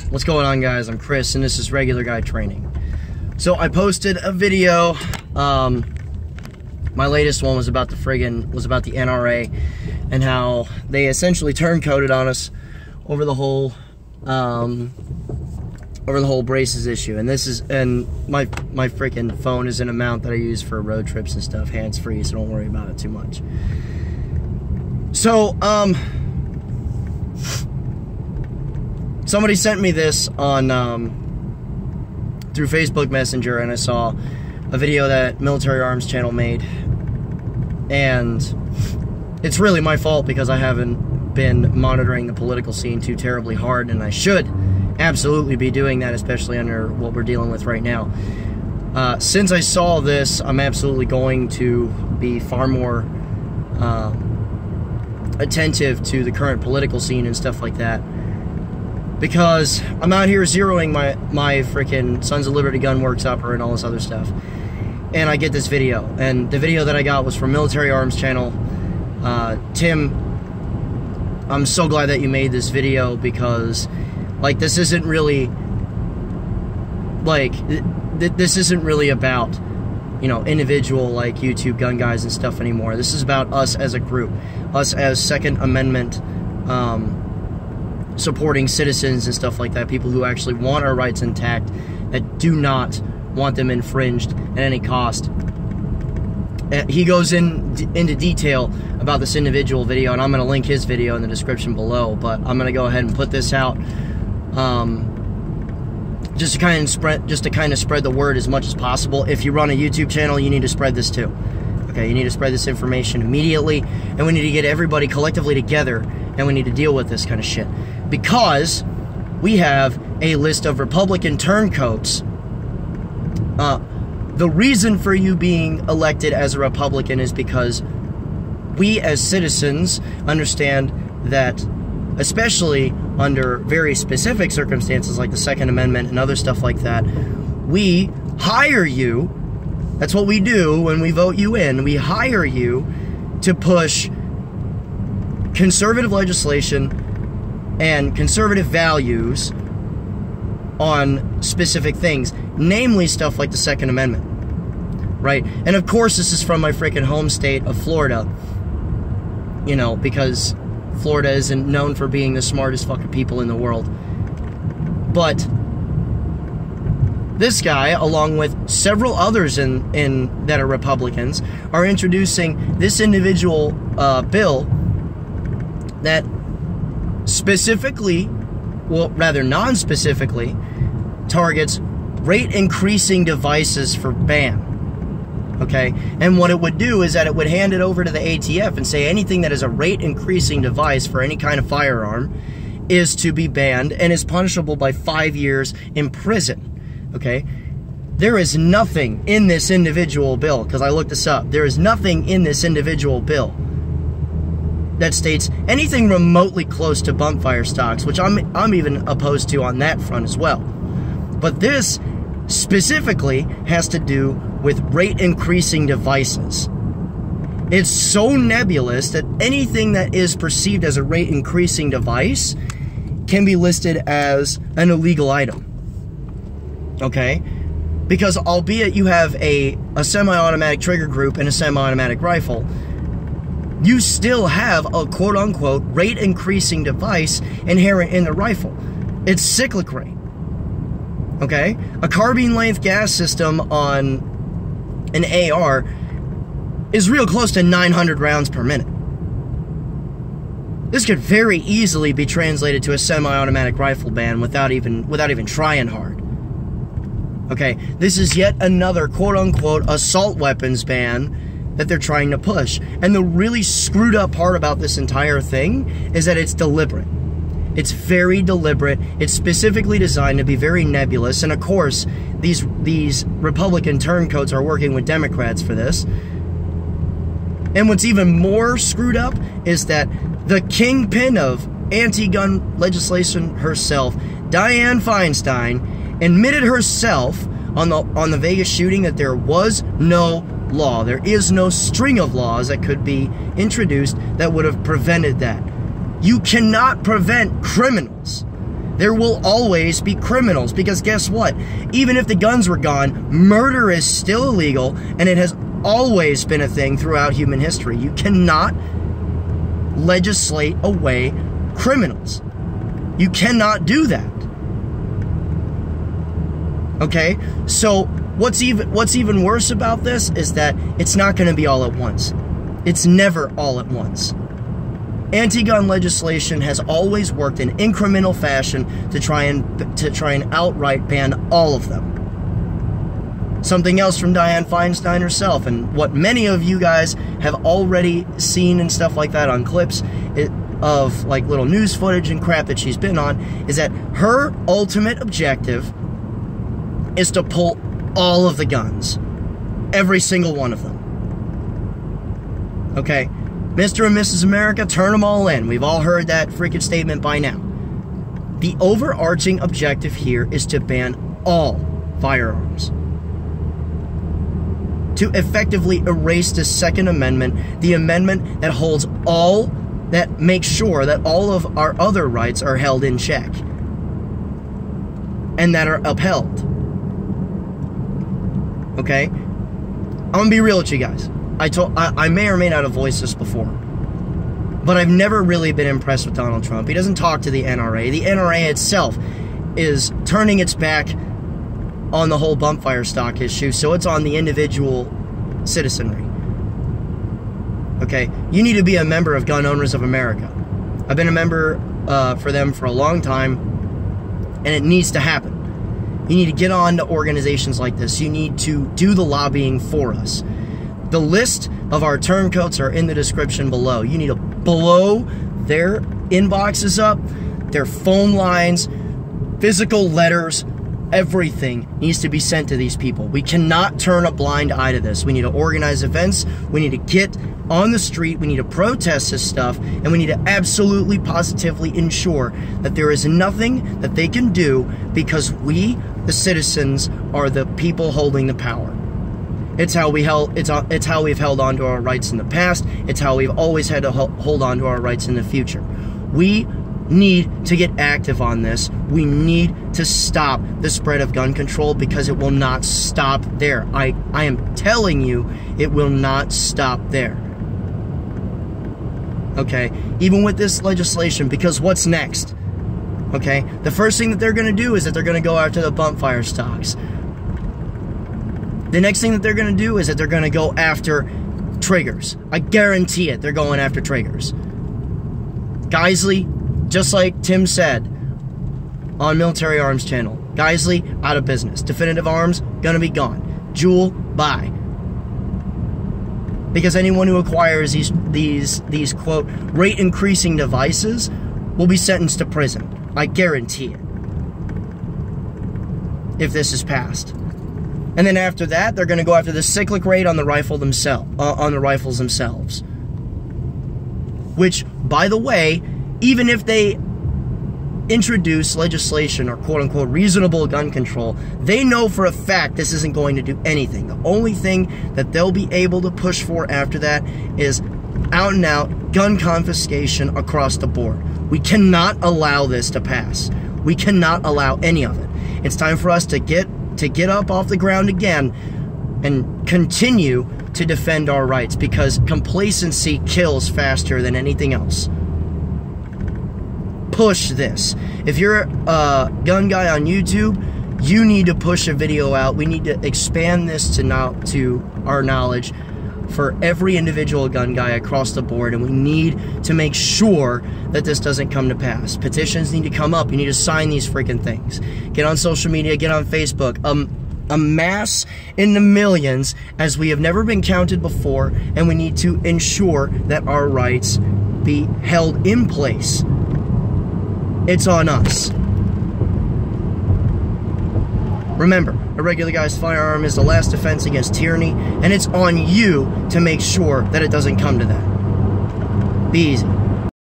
What's going on, guys? I'm Chris, and this is Regular Guy Training. So I posted a video. My latest one was about the NRA and how they essentially turncoated on us over the whole braces issue. And my freaking phone is an amount that I use for road trips and stuff, hands-free, so don't worry about it too much. So somebody sent me this on through Facebook Messenger, and I saw a video that Military Arms Channel made, and it's really my fault because I haven't been monitoring the political scene too terribly hard, and I should absolutely be doing that, especially under what we're dealing with right now. Since I saw this, I'm absolutely going to be far more attentive to the current political scene and stuff like that, because I'm out here zeroing my freaking Sons of Liberty gun works upper and all this other stuff, and I get this video, and the video that I got was from Military Arms Channel. Tim, I'm so glad that you made this video, because like this isn't really about, you know, individual like YouTube gun guys and stuff anymore. This is about us as a group, us as Second Amendment supporting citizens and stuff like that, people who actually want our rights intact, that do not want them infringed at any cost. He goes into detail about this individual video, and I'm going to link his video in the description below, but I'm going to go ahead and put this out just to kind of spread the word as much as possible. If you run a YouTube channel, you need to spread this too. Okay, you need to spread this information immediately, and we need to get everybody collectively together, and we need to deal with this kind of shit, because we have a list of Republican turncoats. The reason for you being elected as a Republican is because we as citizens understand that, especially under very specific circumstances like the Second Amendment and other stuff like that, we hire you. That's what we do when we vote you in. We hire you to push conservative legislation and conservative values on specific things, namely stuff like the Second Amendment, right? And of course this is from my freaking home state of Florida, you know, because Florida isn't known for being the smartest fucking people in the world. But this guy, along with several others that are Republicans, are introducing this individual bill that specifically, well, rather non-specifically, targets rate-increasing devices for ban. Okay? And what it would do is that it would hand it over to the ATF and say anything that is a rate-increasing device for any kind of firearm is to be banned and is punishable by 5 years in prison. Okay? There is nothing in this individual bill, because I looked this up, there is nothing in this individual bill that states anything remotely close to bumpfire stocks, which I'm even opposed to on that front as well. But this specifically has to do with rate-increasing devices. It's so nebulous that anything that is perceived as a rate-increasing device can be listed as an illegal item. Okay? Because albeit you have a semi-automatic trigger group and a semi-automatic rifle, you still have a quote-unquote rate-increasing device inherent in the rifle. It's cyclic rate. Okay? A carbine-length gas system on an AR is real close to 900 rounds per minute. This could very easily be translated to a semi-automatic rifle ban without even trying hard. Okay? This is yet another quote-unquote assault weapons ban that they're trying to push. And the really screwed up part about this entire thing is that it's deliberate. It's very deliberate. It's specifically designed to be very nebulous. And of course, these Republican turncoats are working with Democrats for this. And what's even more screwed up is that the kingpin of anti-gun legislation herself, Dianne Feinstein, admitted herself on the Vegas shooting that there was no law. There is no string of laws that could be introduced that would have prevented that. You cannot prevent criminals There will always be criminals, because guess what? Even if the guns were gone, murder is still illegal, and it has always been a thing throughout human history. You cannot legislate away criminals. You cannot do that. Okay? So what's even worse about this is that it's not going to be all at once. It's never all at once. Anti-gun legislation has always worked in incremental fashion to try and outright ban all of them. Something else from Dianne Feinstein herself, and what many of you guys have already seen and stuff like that on clips of like little news footage and crap that she's been on, is that her ultimate objective is to pull all of the guns. Every single one of them. Okay? Mr. and Mrs. America, turn them all in. We've all heard that freaking statement by now. The overarching objective here is to ban all firearms. To effectively erase the Second Amendment, the amendment that holds all, that makes sure that all of our other rights are held in check. And that are upheld. Okay? I'm gonna be real with you guys. I may or may not have voiced this before, but I've never really been impressed with Donald Trump. He doesn't talk to the NRA. The NRA itself is turning its back on the whole bump fire stock issue, so it's on the individual citizenry. Okay? You need to be a member of Gun Owners of America. I've been a member for them for a long time, and it needs to happen. You need to get on to organizations like this. You need to do the lobbying for us. The list of our turncoats are in the description below. You need to blow their inboxes up, their phone lines, physical letters, everything needs to be sent to these people. We cannot turn a blind eye to this. We need to organize events. We need to get on the street. We need to protest this stuff. And we need to absolutely, positively ensure that there is nothing that they can do, because we, the citizens, are the people holding the power. It's how we've held on to our rights in the past. It's how we've always had to hold on to our rights in the future. We need to get active on this. We need to stop the spread of gun control, because it will not stop there. I am telling you, it will not stop there. Okay? Even with this legislation, because what's next? Okay? The first thing that they're going to do is that they're going to go after the bump fire stocks. The next thing that they're going to do is that they're going to go after triggers. I guarantee it, they're going after triggers. Geisley, just like Tim said on Military Arms Channel, Geisley, out of business. Definitive Arms, gonna be gone. Jewel, bye. Because anyone who acquires these quote, rate-increasing devices will be sentenced to prison. I guarantee it. If this is passed. And then after that, they're going to go after the cyclic rate on the rifles themselves. Which, by the way, even if they introduce legislation or quote-unquote reasonable gun control, they know for a fact this isn't going to do anything. The only thing that they'll be able to push for after that is out-and-out gun confiscation across the board. We cannot allow this to pass. We cannot allow any of it. It's time for us to get up off the ground again and continue to defend our rights, because complacency kills faster than anything else. Push this. If you're a gun guy on YouTube, you need to push a video out. We need to expand this to our knowledge for every individual gun guy across the board, and we need to make sure that this doesn't come to pass. Petitions need to come up. You need to sign these freaking things. Get on social media, get on Facebook. Amass in the millions, as we have never been counted before, and we need to ensure that our rights be held in place. It's on us. Remember, a regular guy's firearm is the last defense against tyranny, and it's on you to make sure that it doesn't come to that. Be easy.